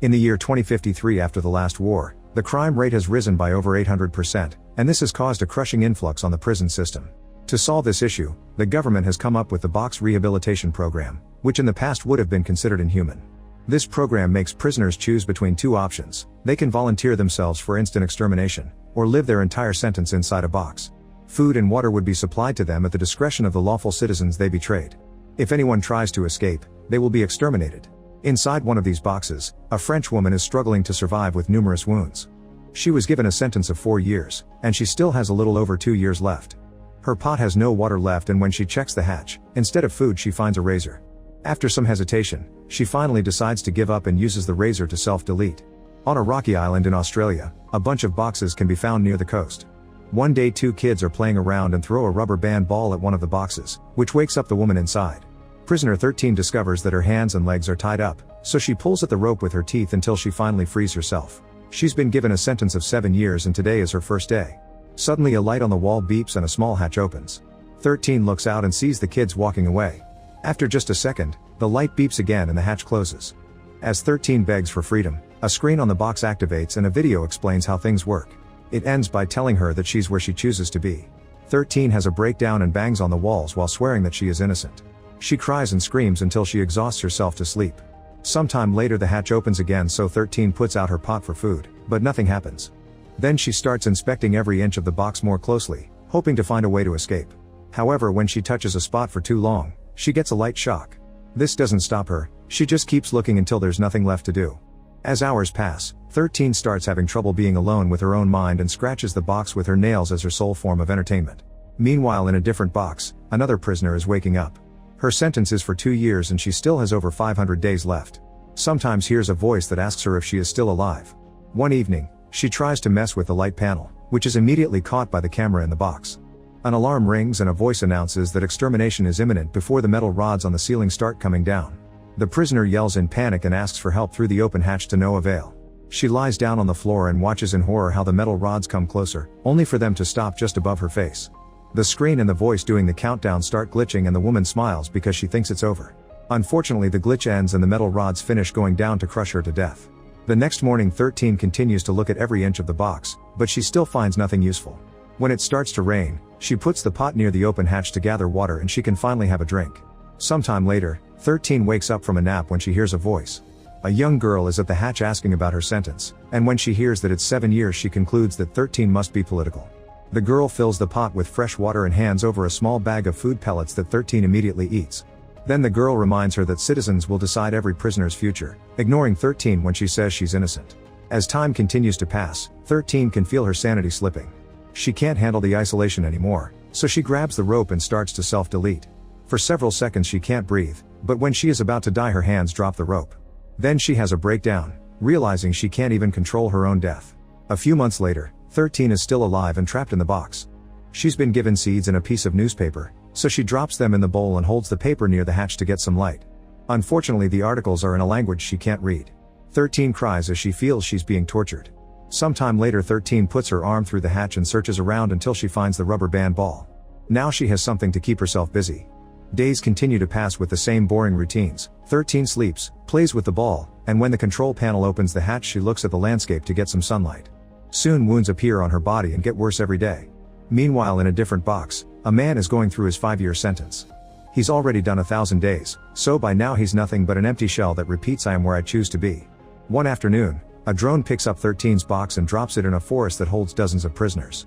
In the year 2053 after the last war, the crime rate has risen by over 800%, and this has caused a crushing influx on the prison system. To solve this issue, the government has come up with the Box Rehabilitation Program, which in the past would have been considered inhuman. This program makes prisoners choose between two options: they can volunteer themselves for instant extermination, or live their entire sentence inside a box. Food and water would be supplied to them at the discretion of the lawful citizens they betrayed. If anyone tries to escape, they will be exterminated. Inside one of these boxes, a French woman is struggling to survive with numerous wounds. She was given a sentence of 4 years, and she still has a little over 2 years left. Her pot has no water left, and when she checks the hatch, instead of food she finds a razor. After some hesitation, she finally decides to give up and uses the razor to self-delete. On a rocky island in Australia, a bunch of boxes can be found near the coast. One day 2 kids are playing around and throw a rubber band ball at one of the boxes, which wakes up the woman inside. Prisoner 13 discovers that her hands and legs are tied up, so she pulls at the rope with her teeth until she finally frees herself. She's been given a sentence of 7 years, and today is her first day. Suddenly a light on the wall beeps and a small hatch opens. 13 looks out and sees the kids walking away. After just a second, the light beeps again and the hatch closes. As 13 begs for freedom, a screen on the box activates and a video explains how things work. It ends by telling her that she's where she chooses to be. 13 has a breakdown and bangs on the walls while swearing that she is innocent. She cries and screams until she exhausts herself to sleep. Sometime later the hatch opens again, so 13 puts out her pot for food, but nothing happens. Then she starts inspecting every inch of the box more closely, hoping to find a way to escape. However, when she touches a spot for too long, she gets a light shock. This doesn't stop her, she just keeps looking until there's nothing left to do. As hours pass, 13 starts having trouble being alone with her own mind and scratches the box with her nails as her sole form of entertainment. Meanwhile, in a different box, another prisoner is waking up. Her sentence is for 2 years and she still has over 500 days left. Sometimes hears a voice that asks her if she is still alive. One evening, she tries to mess with the light panel, which is immediately caught by the camera in the box. An alarm rings and a voice announces that extermination is imminent before the metal rods on the ceiling start coming down. The prisoner yells in panic and asks for help through the open hatch, to no avail. She lies down on the floor and watches in horror how the metal rods come closer, only for them to stop just above her face. The screen and the voice doing the countdown start glitching and the woman smiles because she thinks it's over. Unfortunately, the glitch ends and the metal rods finish going down to crush her to death. The next morning 13 continues to look at every inch of the box, but she still finds nothing useful. When it starts to rain, she puts the pot near the open hatch to gather water and she can finally have a drink. Sometime later, 13 wakes up from a nap when she hears a voice. A young girl is at the hatch asking about her sentence, and when she hears that it's 7 years she concludes that 13 must be political. The girl fills the pot with fresh water and hands over a small bag of food pellets that 13 immediately eats. Then the girl reminds her that citizens will decide every prisoner's future, ignoring 13 when she says she's innocent. As time continues to pass, 13 can feel her sanity slipping. She can't handle the isolation anymore, so she grabs the rope and starts to self-delete. For several seconds she can't breathe, but when she is about to die her hands drop the rope. Then she has a breakdown, realizing she can't even control her own death. A few months later, 13 is still alive and trapped in the box. She's been given seeds and a piece of newspaper, so she drops them in the bowl and holds the paper near the hatch to get some light. Unfortunately, the articles are in a language she can't read. 13 cries as she feels she's being tortured. Sometime later 13 puts her arm through the hatch and searches around until she finds the rubber band ball. Now she has something to keep herself busy. Days continue to pass with the same boring routines. 13 sleeps, plays with the ball, and when the control panel opens the hatch she looks at the landscape to get some sunlight. Soon wounds appear on her body and get worse every day. Meanwhile, in a different box, a man is going through his 5-year sentence. He's already done 1,000 days, so by now he's nothing but an empty shell that repeats "I am where I choose to be." One afternoon, a drone picks up 13's box and drops it in a forest that holds dozens of prisoners.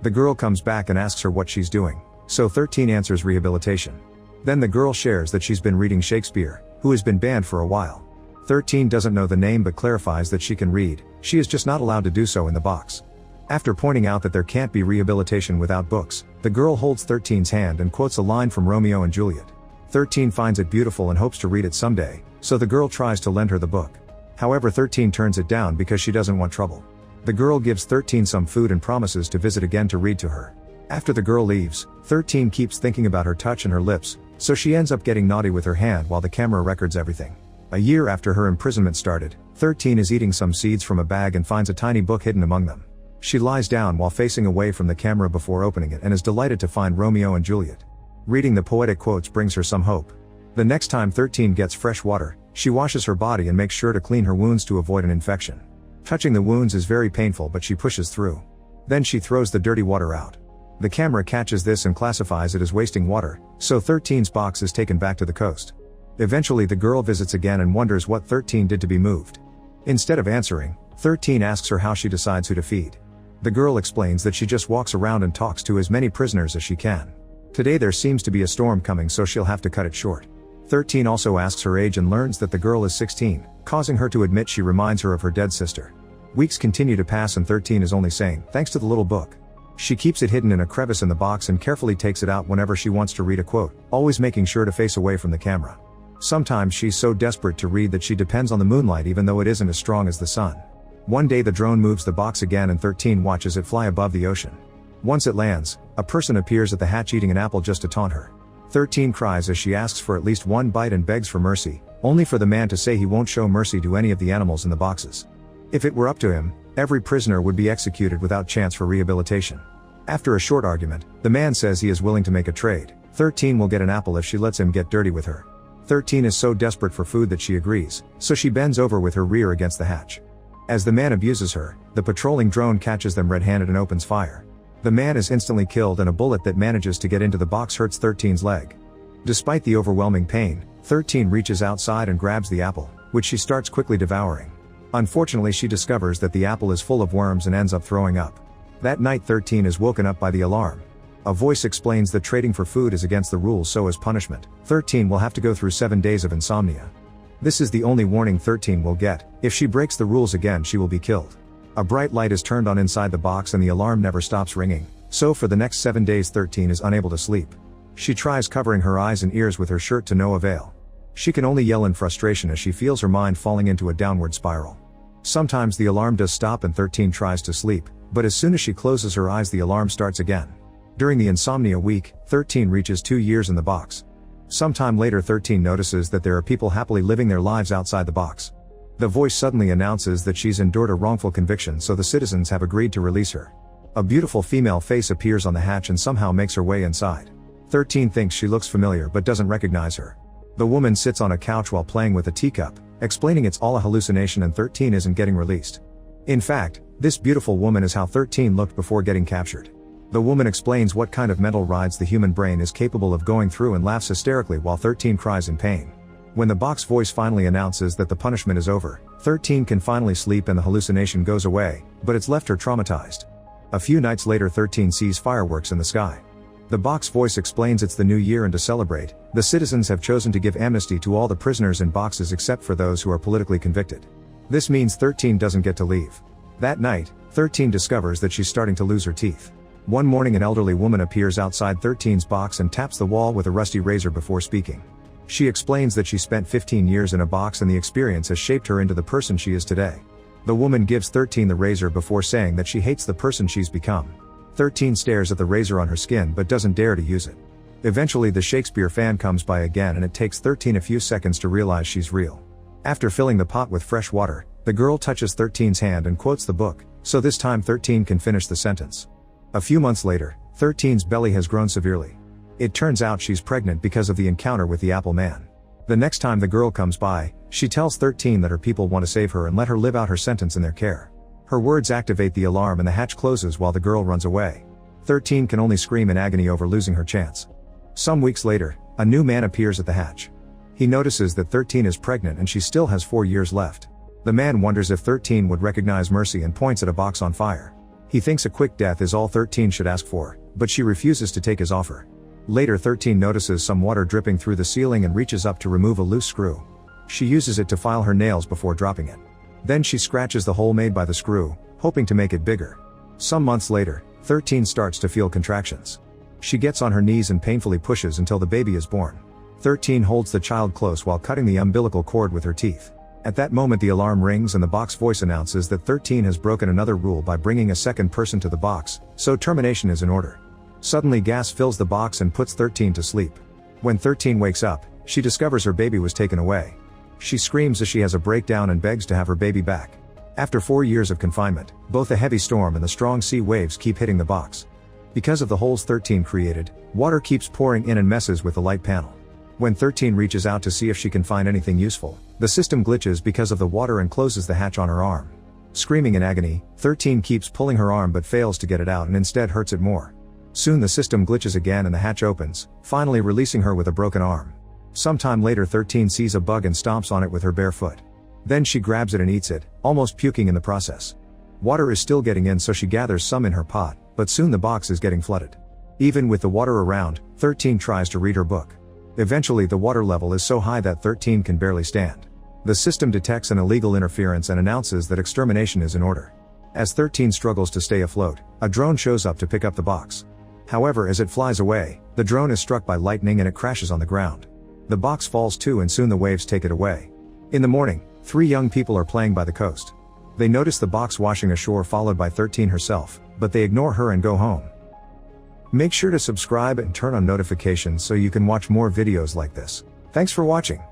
The girl comes back and asks her what she's doing, so 13 answers rehabilitation. Then the girl shares that she's been reading Shakespeare, who has been banned for a while. 13 doesn't know the name but clarifies that she can read, she is just not allowed to do so in the box. After pointing out that there can't be rehabilitation without books, the girl holds 13's hand and quotes a line from Romeo and Juliet. 13 finds it beautiful and hopes to read it someday, so the girl tries to lend her the book. However, 13 turns it down because she doesn't want trouble. The girl gives 13 some food and promises to visit again to read to her. After the girl leaves, 13 keeps thinking about her touch and her lips, so she ends up getting naughty with her hand while the camera records everything. A year after her imprisonment started, 13 is eating some seeds from a bag and finds a tiny book hidden among them. She lies down while facing away from the camera before opening it and is delighted to find Romeo and Juliet. Reading the poetic quotes brings her some hope. The next time 13 gets fresh water, She washes her body and makes sure to clean her wounds to avoid an infection. Touching the wounds is very painful, but she pushes through. Then she throws the dirty water out. The camera catches this and classifies it as wasting water, so 13's box is taken back to the coast. Eventually the girl visits again and wonders what 13 did to be moved. Instead of answering, 13 asks her how she decides who to feed. The girl explains that she just walks around and talks to as many prisoners as she can. Today there seems to be a storm coming, so she'll have to cut it short. 13 also asks her age and learns that the girl is 16, causing her to admit she reminds her of her dead sister. Weeks continue to pass and 13 is only saying, thanks to the little book. She keeps it hidden in a crevice in the box and carefully takes it out whenever she wants to read a quote, always making sure to face away from the camera. Sometimes she's so desperate to read that she depends on the moonlight even though it isn't as strong as the sun. One day the drone moves the box again and 13 watches it fly above the ocean. Once it lands, a person appears at the hatch eating an apple just to taunt her. 13 cries as she asks for at least one bite and begs for mercy, only for the man to say he won't show mercy to any of the animals in the boxes. If it were up to him, every prisoner would be executed without chance for rehabilitation. After a short argument, the man says he is willing to make a trade. 13 will get an apple if she lets him get dirty with her. 13 is so desperate for food that she agrees, so she bends over with her rear against the hatch. As the man abuses her, the patrolling drone catches them red-handed and opens fire. The man is instantly killed and a bullet that manages to get into the box hurts 13's leg. Despite the overwhelming pain, 13 reaches outside and grabs the apple, which she starts quickly devouring. Unfortunately, she discovers that the apple is full of worms and ends up throwing up. That night 13 is woken up by the alarm. A voice explains that trading for food is against the rules, so as punishment, 13 will have to go through 7 days of insomnia. This is the only warning 13 will get. If she breaks the rules again, she will be killed. A bright light is turned on inside the box and the alarm never stops ringing, so for the next 7 days 13 is unable to sleep. She tries covering her eyes and ears with her shirt to no avail. She can only yell in frustration as she feels her mind falling into a downward spiral. Sometimes the alarm does stop and 13 tries to sleep, but as soon as she closes her eyes the alarm starts again. During the insomnia week, 13 reaches 2 years in the box. Sometime later 13 notices that there are people happily living their lives outside the box. The voice suddenly announces that she's endured a wrongful conviction, so the citizens have agreed to release her. A beautiful female face appears on the hatch and somehow makes her way inside. 13 thinks she looks familiar but doesn't recognize her. The woman sits on a couch while playing with a teacup, explaining it's all a hallucination and 13 isn't getting released. In fact, this beautiful woman is how 13 looked before getting captured. The woman explains what kind of mental rides the human brain is capable of going through and laughs hysterically while 13 cries in pain. When the box voice finally announces that the punishment is over, 13 can finally sleep and the hallucination goes away, but it's left her traumatized. A few nights later 13 sees fireworks in the sky. The box voice explains it's the new year and to celebrate, the citizens have chosen to give amnesty to all the prisoners in boxes except for those who are politically convicted. This means 13 doesn't get to leave. That night, 13 discovers that she's starting to lose her teeth. One morning an elderly woman appears outside 13's box and taps the wall with a rusty razor before speaking. She explains that she spent 15 years in a box and the experience has shaped her into the person she is today. The woman gives 13 the razor before saying that she hates the person she's become. 13 stares at the razor on her skin but doesn't dare to use it. Eventually the Shakespeare fan comes by again and it takes 13 a few seconds to realize she's real. After filling the pot with fresh water, the girl touches 13's hand and quotes the book, so this time 13 can finish the sentence. A few months later, 13's belly has grown severely. It turns out she's pregnant because of the encounter with the Apple Man. The next time the girl comes by, she tells 13 that her people want to save her and let her live out her sentence in their care. Her words activate the alarm and the hatch closes while the girl runs away. 13 can only scream in agony over losing her chance. Some weeks later, a new man appears at the hatch. He notices that 13 is pregnant and she still has 4 years left. The man wonders if 13 would recognize mercy and points at a box on fire. He thinks a quick death is all 13 should ask for, but she refuses to take his offer. Later 13 notices some water dripping through the ceiling and reaches up to remove a loose screw. She uses it to file her nails before dropping it. Then she scratches the hole made by the screw, hoping to make it bigger. Some months later, 13 starts to feel contractions. She gets on her knees and painfully pushes until the baby is born. 13 holds the child close while cutting the umbilical cord with her teeth. At that moment the alarm rings and the box voice announces that 13 has broken another rule by bringing a second person to the box, so termination is in order. Suddenly gas fills the box and puts 13 to sleep. When 13 wakes up, she discovers her baby was taken away. She screams as she has a breakdown and begs to have her baby back. After 4 years of confinement, both a heavy storm and the strong sea waves keep hitting the box. Because of the holes 13 created, water keeps pouring in and messes with the light panel. When 13 reaches out to see if she can find anything useful, the system glitches because of the water and closes the hatch on her arm. Screaming in agony, 13 keeps pulling her arm but fails to get it out and instead hurts it more. Soon the system glitches again and the hatch opens, finally releasing her with a broken arm. Sometime later 13 sees a bug and stomps on it with her bare foot. Then she grabs it and eats it, almost puking in the process. Water is still getting in, so she gathers some in her pot, but soon the box is getting flooded. Even with the water around, 13 tries to read her book. Eventually the water level is so high that 13 can barely stand. The system detects an illegal interference and announces that extermination is in order. As 13 struggles to stay afloat, a drone shows up to pick up the box. However, as it flies away, the drone is struck by lightning and it crashes on the ground. The box falls too and soon the waves take it away. In the morning, 3 young people are playing by the coast. They notice the box washing ashore followed by 13 herself, but they ignore her and go home. Make sure to subscribe and turn on notifications so you can watch more videos like this. Thanks for watching.